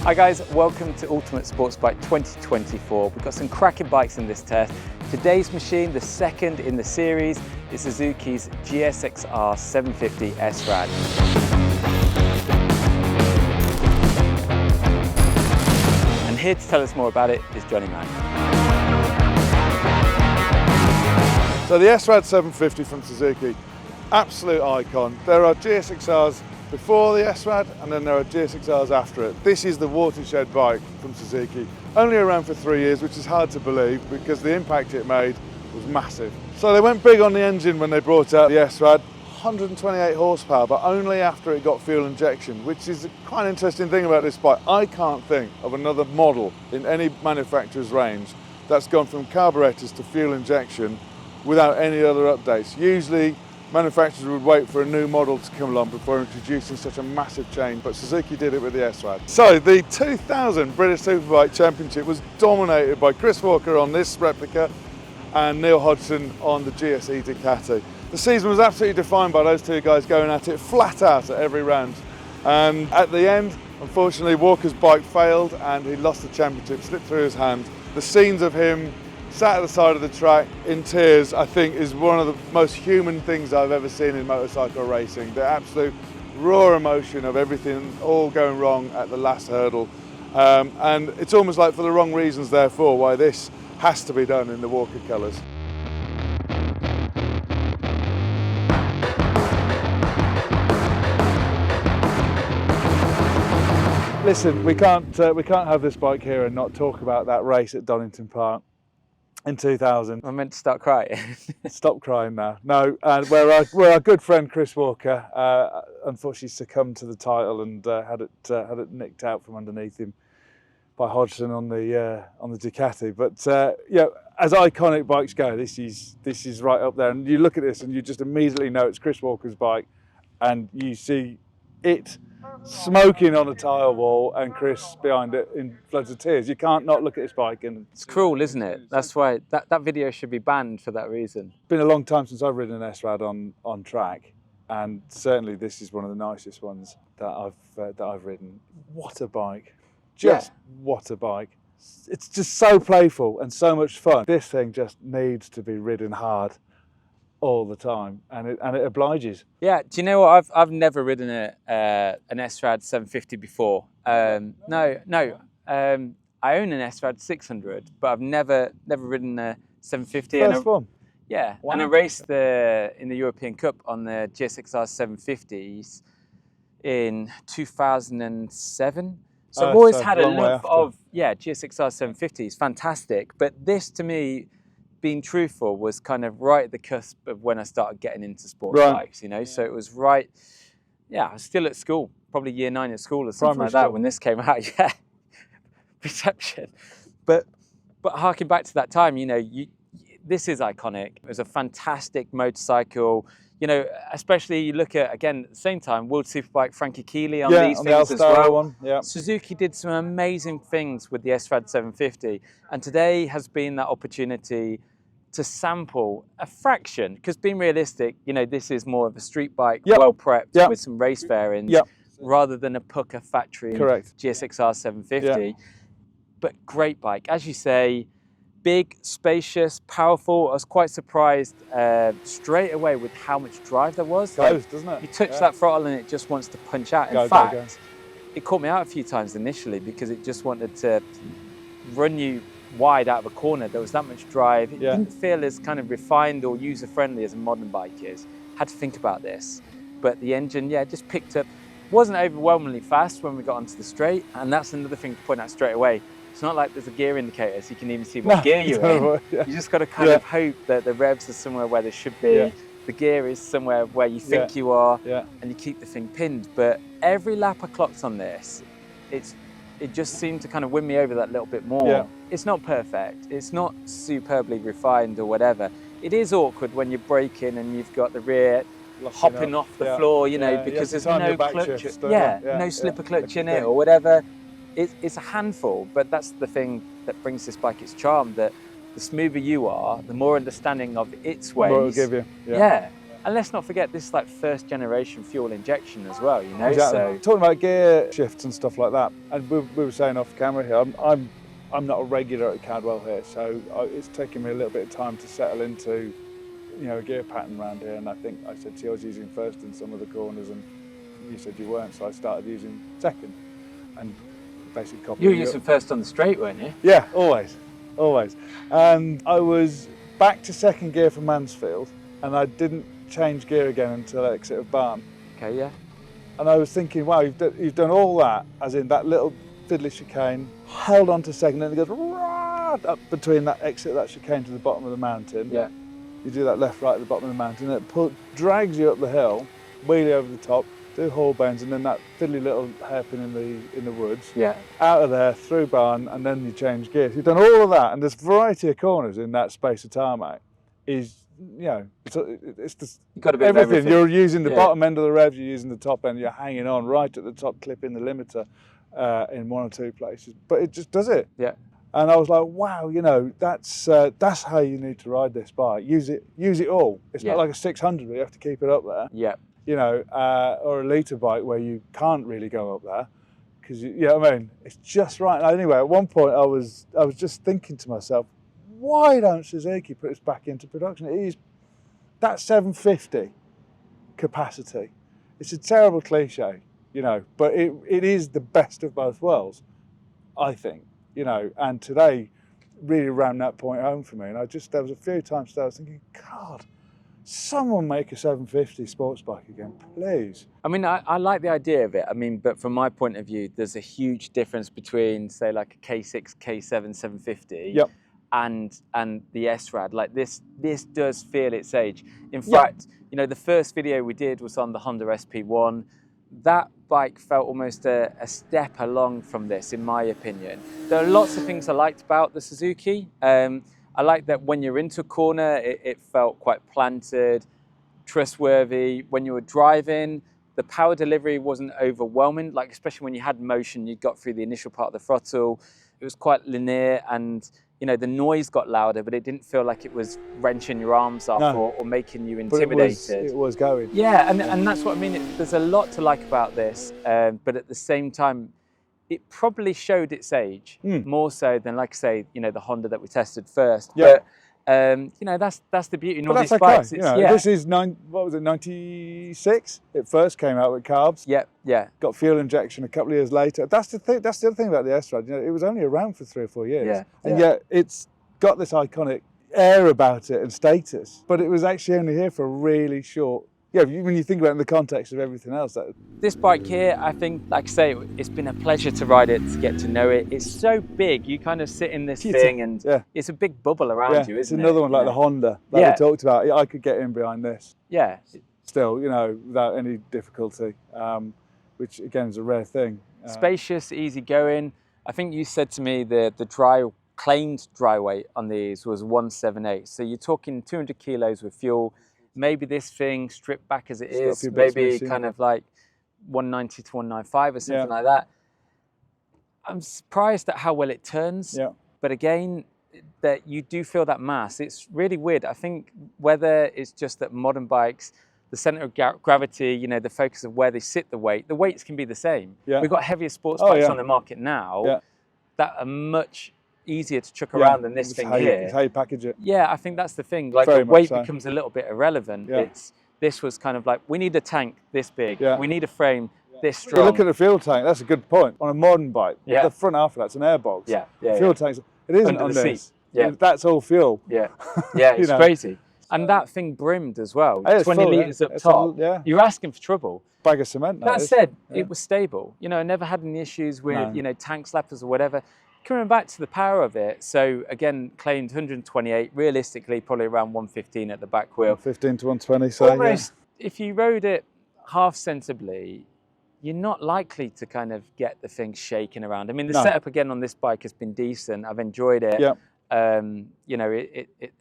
Hi guys, welcome to Ultimate Sports Bike 2024. We've got some cracking bikes in this test. Today's machine, the second in the series, is Suzuki's GSX-R750 SRAD. And here to tell us more about it is Johnny Mack. So the SRAD 750 from Suzuki, absolute icon. There are GSX-Rs before the SRAD and then there are GSX-Rs after it. This is the watershed bike from Suzuki. Only around for 3 years, which is hard to believe because the impact it made was massive. So they went big on the engine when they brought out the SRAD, 128 horsepower, but only after it got fuel injection, which is quite an interesting thing about this bike. I can't think of another model in any manufacturer's range that's gone from carburetors to fuel injection without any other updates. Usually manufacturers would wait for a new model to come along before introducing such a massive change, but Suzuki did it with the SRAD. So the 2000 British Superbike Championship was dominated by Chris Walker on this replica and Neil Hodgson on the GSE Ducati. The season was absolutely defined by those two guys going at it flat out at every round. And at the end, unfortunately, Walker's bike failed and he lost the championship, slipped through his hand. The scenes of him sat at the side of the track in tears, I think, is one of the most human things I've ever seen in motorcycle racing. The absolute raw emotion of everything all going wrong at the last hurdle. And it's almost like for the wrong reasons, therefore, why this has to be done in the Walker colours. Listen, we can't have this bike here and not talk about that race at Donington Park in 2000. I'm meant to start crying. Stop crying now. No, and where our good friend Chris Walker unfortunately succumbed to the title and had it nicked out from underneath him by Hodgson on the Ducati. But yeah, as iconic bikes go, this is right up there. And you look at this and you just immediately know it's Chris Walker's bike, and you see it smoking on a tile wall and Chris behind it in floods of tears. You can't not look at this bike. And It's cruel, isn't it? That's why that video should be banned for that reason. It's been a long time since I've ridden an SRAD on track, and certainly this is one of the nicest ones that I've ridden. What a bike. Just what a bike. It's just so playful and so much fun. This thing just needs to be ridden hard all the time, and it obliges. Yeah, do you know what? I've never ridden an SRAD 750 before. No. I own an SRAD 600, but I've never ridden a 750. First one. Yeah, wow. And I raced in the European Cup on the GSX-R 750s in 2007. So I've always had a love of GSX-R 750s, fantastic. But this, to me, being truthful, was kind of right at the cusp of when I started getting into sports bikes, you know. So it was right, I was still at school, probably year 9 at school or something like that when this came out. Yeah, reception. But harking back to that time, you know, this is iconic. It was a fantastic motorcycle. You know, especially you look at, again, at the same time, World Superbike Frankie Keeley on these things as well. One. Yeah. Suzuki did some amazing things with the SRAD 750, and today has been that opportunity to sample a fraction, because being realistic, you know, this is more of a street bike, well prepped with some race fairings, rather than a Puka factory GSX-R 750. But great bike, as you say. Big, spacious, powerful. I was quite surprised straight away with how much drive there was. Goes, doesn't it? You touch that throttle and it just wants to punch out. In fact, it caught me out a few times initially because it just wanted to run you wide out of a corner. There was that much drive. It didn't feel as kind of refined or user-friendly as a modern bike is. Had to think about this. But the engine, just picked up. Wasn't overwhelmingly fast when we got onto the straight. And that's another thing to point out straight away. It's not like there's a gear indicator, so you can even see what gear you're in. You just got to kind of hope that the revs are somewhere where they should be. The gear is somewhere where you think you are, and you keep the thing pinned. But every lap I clocked on this, it just seemed to kind of win me over that little bit more. It's not perfect. It's not superbly refined or whatever. It is awkward when you're braking and you've got the rear hopping off the floor, you know, because there's no clutch. No slipper clutch in it or whatever. It's a handful, but that's the thing that brings this bike its charm, that the smoother you are, the more understanding of its ways. More it'll give you. And let's not forget, this is like first generation fuel injection as well, you know? Exactly. So Talking about gear shifts and stuff like that, and we were saying off camera here, I'm not a regular at Cadwell here, so it's taken me a little bit of time to settle into, you know, a gear pattern around here. And I think I said to you I was using first in some of the corners, and you said you weren't, so I started using second, and basically copied. you were using first on the straight, weren't you? Yeah, always. And I was back to second gear from Mansfield, and I didn't change gear again until exit of Barn. Okay, yeah. And I was thinking, wow, you've done all that, as in that little fiddly chicane, held on to second, and it goes up between that exit of that chicane to the bottom of the mountain. Yeah. You do that left, right at the bottom of the mountain, and it drags you up the hill, wheelie over the top, do hall bends, and then that fiddly little hairpin in the woods. Yeah. Out of there, through Barn, and then you change gears. You've done all of that, and this variety of corners in that space of tarmac is, you know, it's just You've got a bit of everything. You're using the bottom end of the revs, you're using the top end, you're hanging on right at the top, clipping the limiter in one or two places, but it just does it. Yeah. And I was like, wow, you know, that's how you need to ride this bike. Use it all. It's not like a 600 where you have to keep it up there. Yeah. You know, or a litre bike where you can't really go up there because you know what I mean. It's just right. And anyway, at one point I was just thinking to myself, why don't Suzuki put this back into production? It is that 750 capacity. It's a terrible cliche, you know, but it is the best of both worlds, I think. You know, and today really ran that point home for me. And there was a few times that I was thinking, God, someone make a 750 sports bike again, please. I mean, I like the idea of it. I mean, but from my point of view, there's a huge difference between, say, like a K6, K7, 750 Yep. and the SRAD. Like this does feel its age. In fact, you know, the first video we did was on the Honda SP1. That bike felt almost a step along from this, in my opinion. There are lots of things I liked about the Suzuki. I like that when you're into a corner, it felt quite planted, trustworthy. When you were driving, the power delivery wasn't overwhelming, like especially when you had motion, you got through the initial part of the throttle. It was quite linear, and you know, the noise got louder, but it didn't feel like it was wrenching your arms off or making you intimidated. It was going. Yeah, and that's what I mean. There's a lot to like about this, but at the same time, it probably showed its age more so than, like I say, you know, the Honda that we tested first. Yeah. But you know, that's the beauty in all these okay. bikes. You know, this is 96. It first came out with carbs. Yeah. Got fuel injection a couple of years later. That's the thing. That's the other thing about the SRAD. You know, it was only around for 3 or 4 years, and yet it's got this iconic air about it and status. But it was actually only here for a really short. Yeah, when you think about it in the context of everything else. This bike here, I think, like I say, it's been a pleasure to ride it, to get to know it. It's so big, you kind of sit in this thing and it's a big bubble around you, isn't it? It's another one like the Honda that we talked about. I could get in behind this. Yeah. Still, you know, without any difficulty, which again is a rare thing. Spacious, easy going. I think you said to me the claimed dry weight on these was 178. So you're talking 200 kilos with fuel. Maybe this thing stripped back as it is, maybe kind of like 190 to 195 or something like that. I'm surprised at how well it turns. Yeah. But again, that you do feel that mass. It's really weird. I think whether it's just that modern bikes, the center of gravity, you know, the focus of where they sit the weights can be the same. Yeah. We've got heavier sports bikes on the market now that are much easier to chuck around than this thing here. It's how you package it. Yeah, I think that's the thing. Like the weight becomes a little bit irrelevant. This was kind of like, we need a tank this big. We need a frame this strong. You look at the fuel tank, that's a good point. On a modern bike, the front half of that's an airbox. The fuel tanks, it isn't on this. That's all fuel. It's crazy. And that thing brimmed as well. 20 litres up top. You're asking for trouble. Bag of cement. That said, it was stable. You know, I never had any issues with, you know, tank slappers or whatever. Coming back to the power of it, so again, claimed 128, realistically probably around 115 at the back wheel. 115 to 120, so almost, if you rode it half sensibly, you're not likely to kind of get the thing shaking around. I mean, the setup again on this bike has been decent. I've enjoyed it. You know,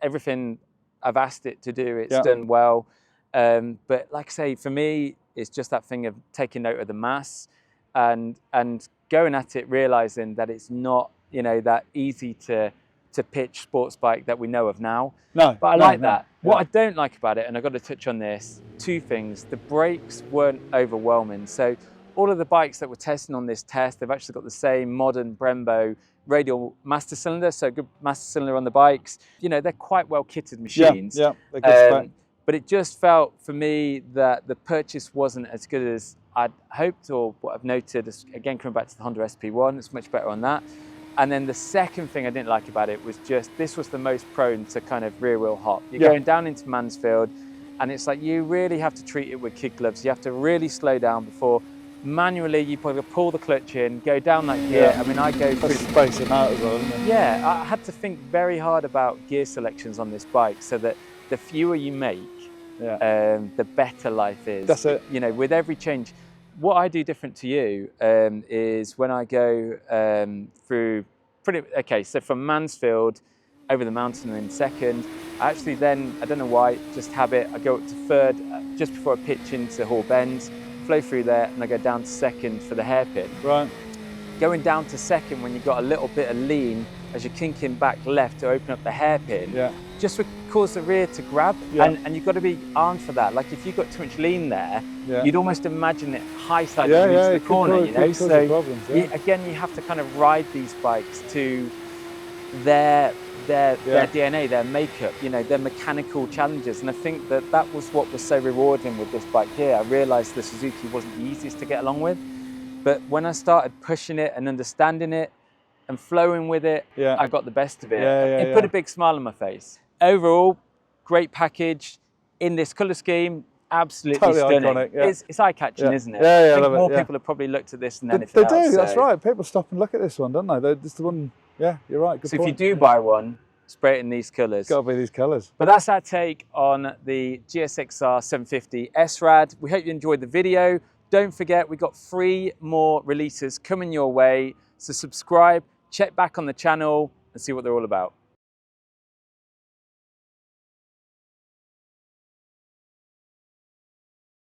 everything I've asked it to do, it's done well. But like I say, for me, it's just that thing of taking note of the mass and going at it, realizing that it's not, you know, that easy to to pitch sports bike that we know of now. No, but I like that. Yeah. What I don't like about it, and I've got to touch on this, two things. The brakes weren't overwhelming. So all of the bikes that we're testing on this test, they've actually got the same modern Brembo radial master cylinder, so good master cylinder on the bikes. You know, they're quite well kitted machines. Yeah, they're good spec. But it just felt for me that the purchase wasn't as good as I'd hoped, or what I've noted. Again, coming back to the Honda SP1, it's much better on that. And then the second thing I didn't like about it was just, this was the most prone to kind of rear wheel hop. You're going down into Mansfield, and it's like you really have to treat it with kid gloves. You have to really slow down before manually you probably pull the clutch in, go down that gear. I mean, I go through space it out as well, isn't it? Yeah, I had to think very hard about gear selections on this bike, so that the fewer you make, the better life is. That's it. You know, with every change. What I do different to you is when I go through so from Mansfield over the mountain in second, I actually then, I don't know why, just habit, I go up to third just before I pitch into Hall Bend, flow through there, and I go down to second for the hairpin. Right. Going down to second when you've got a little bit of lean as you're kinking back left to open up the hairpin, just would cause the rear to grab, and you've got to be armed for that. Like if you've got too much lean there, you'd almost imagine it high side into the corner, you know? So problems, again, you have to kind of ride these bikes to their DNA, their makeup, you know, their mechanical challenges. And I think that that was what was so rewarding with this bike here. I realized the Suzuki wasn't the easiest to get along with, but when I started pushing it and understanding it and flowing with it, I got the best of it. It put a big smile on my face. Overall, great package in this colour scheme. Absolutely totally stunning. Iconic, It's eye-catching, isn't it? I think more it, people have probably looked at this than anything else. They do, that's right. People stop and look at this one, don't they? It's the one, you're right. Good so point. if you do buy one, spray it in these colours. It's got to be these colours. But that's our take on the GSX-R750 SRAD. We hope you enjoyed the video. Don't forget, we've got 3 more releases coming your way. So subscribe, check back on the channel and see what they're all about.